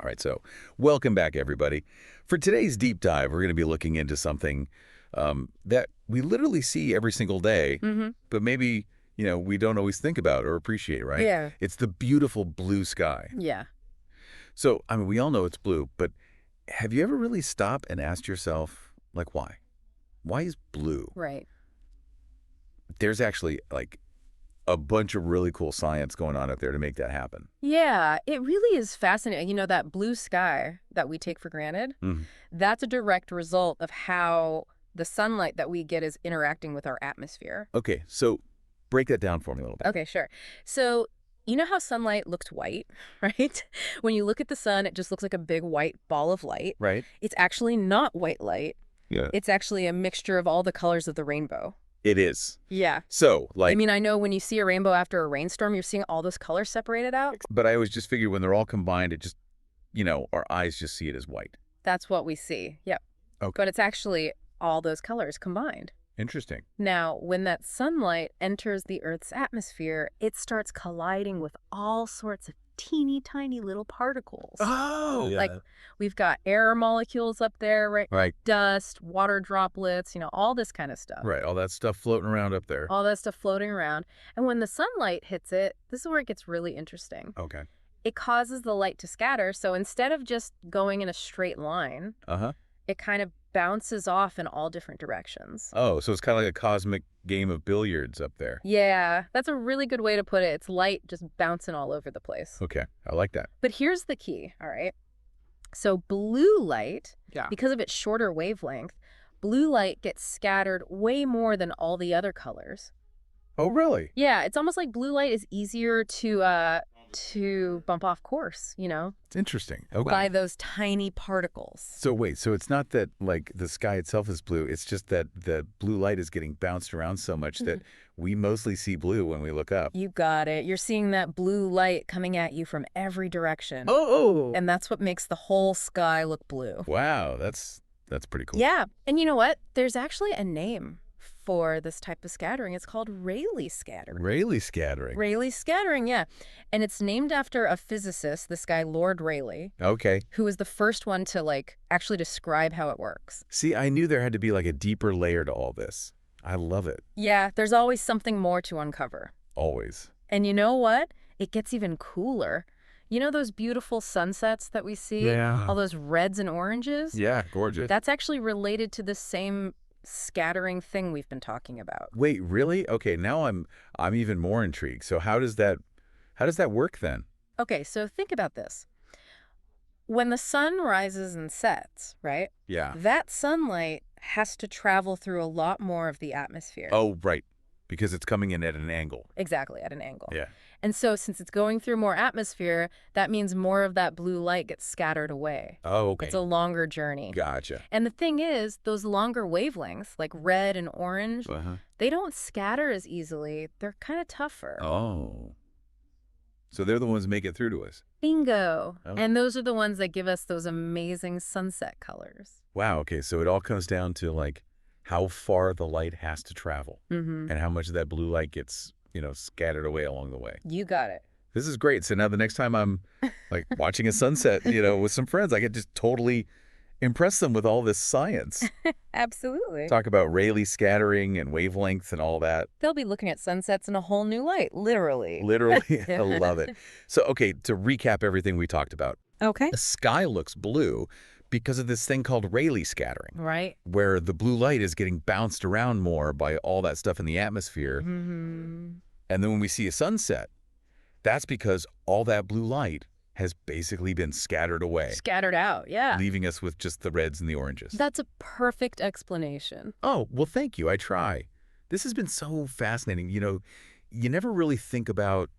All right, so welcome back, everybody. For today's deep dive, we're going to be looking into something that we literally see every single day, but maybe, we don't always think about or appreciate, right? Yeah. It's the beautiful blue sky. Yeah. So, I mean, we all know it's blue, but have you ever really stopped and asked yourself, like, why? Why is blue? Right. There's actually, like, a bunch of really cool science going on out there to make that happen. Yeah, it really is fascinating. That blue sky that we take for granted, that's a direct result of how the sunlight that we get is interacting with our atmosphere. Okay, so break that down for me a little bit. Okay, sure. So, you know how sunlight looks white, right? When you look at the sun, it just looks like a big white ball of light. Right. It's actually not white light. Yeah. It's actually a mixture of all the colors of the rainbow. It is. Yeah. So, like... I know when you see a rainbow after a rainstorm, you're seeing all those colors separated out. But I always just figured when they're all combined, it just, our eyes just see it as white. That's what we see. Yep. Okay. But it's actually all those colors combined. Interesting. Now, when that sunlight enters the Earth's atmosphere, it starts colliding with all sorts of teeny tiny little particles. Oh! Yeah. Like we've got air molecules up there, right? Right. Dust, water droplets, all this kind of stuff. Right, all that stuff floating around up there. All that stuff floating around. And when the sunlight hits it, this is where it gets really interesting. Okay. It causes the light to scatter, so instead of just going in a straight line, it kind of bounces off in all different directions. Oh, so it's kind of like a cosmic game of billiards up there. Yeah, that's a really good way to put it. It's light just bouncing all over the place. Okay, I like that. But here's the key, all right? So blue light, Yeah. because of its shorter wavelength, blue light gets scattered way more than all the other colors. Oh, really? Yeah, it's almost like blue light is easier to bump off course, It's interesting. Okay. by those tiny particles. So wait, so it's not that, like, the sky itself is blue, it's just that the blue light is getting bounced around so much that we mostly see blue when we look up. You got it. You're seeing that blue light coming at you from every direction. Oh! And that's what makes the whole sky look blue. Wow, that's pretty cool. Yeah. And you know what? There's actually a name for this type of scattering. It's called Rayleigh scattering. Rayleigh scattering. Rayleigh scattering, yeah. And it's named after a physicist, this guy, Lord Rayleigh, Okay. who was the first one to, actually describe how it works. See, I knew there had to be, like, a deeper layer to all this. I love it. Yeah, there's always something more to uncover. Always. And you know what? It gets even cooler. You know those beautiful sunsets that we see? Yeah. All those reds and oranges? Yeah, gorgeous. That's actually related to the same scattering thing we've been talking about. Wait, really? Okay, now I'm even more intrigued. So how does that work then? Okay, so think about this. When the sun rises and sets, right? Yeah. That sunlight has to travel through a lot more of the atmosphere. Oh, right. Because it's coming in at an angle. Exactly, at an angle. Yeah. And so since it's going through more atmosphere, that means more of that blue light gets scattered away. Oh, okay. It's a longer journey. Gotcha. And the thing is, those longer wavelengths, like red and orange, they don't scatter as easily. They're kind of tougher. Oh. So they're the ones that make it through to us. Bingo. Oh. And those are the ones that give us those amazing sunset colors. Wow, okay. So it all comes down to, like, how far the light has to travel and how much of that blue light gets, scattered away along the way. You got it. This is great. So now the next time I'm, like, watching a sunset, with some friends, I could just totally impress them with all this science. Absolutely. Talk about Rayleigh scattering and wavelengths and all that. They'll be looking at sunsets in a whole new light, literally. Literally. I love it. So, okay, to recap everything we talked about. Okay. The sky looks blue because of this thing called Rayleigh scattering. Right. Where the blue light is getting bounced around more by all that stuff in the atmosphere. Mm-hmm. And then when we see a sunset, that's because all that blue light has basically been scattered away. Scattered out, yeah. Leaving us with just the reds and the oranges. That's a perfect explanation. Oh, well, thank you. I try. This has been so fascinating. You never really think about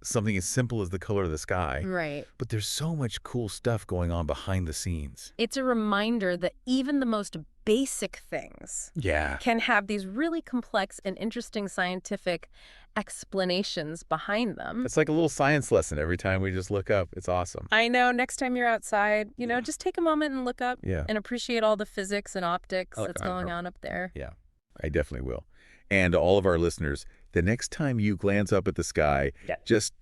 something as simple as the color of the sky. Right. But there's so much cool stuff going on behind the scenes. It's a reminder that even the most basic things can have these really complex and interesting scientific explanations behind them. It's like a little science lesson every time we just look up. It's awesome. I know. Next time you're outside, just take a moment and look up and appreciate all the physics and optics that's going on up there. Yeah, I definitely will. And to all of our listeners, the next time you glance up at the sky, Yeah. just,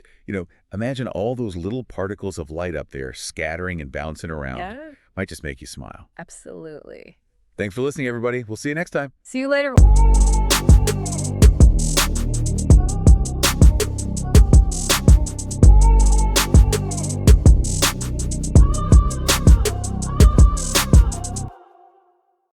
imagine all those little particles of light up there scattering and bouncing around. Yeah, Might just make you smile. absolutely. Thanks for listening, everybody. We'll see you next time. See you later.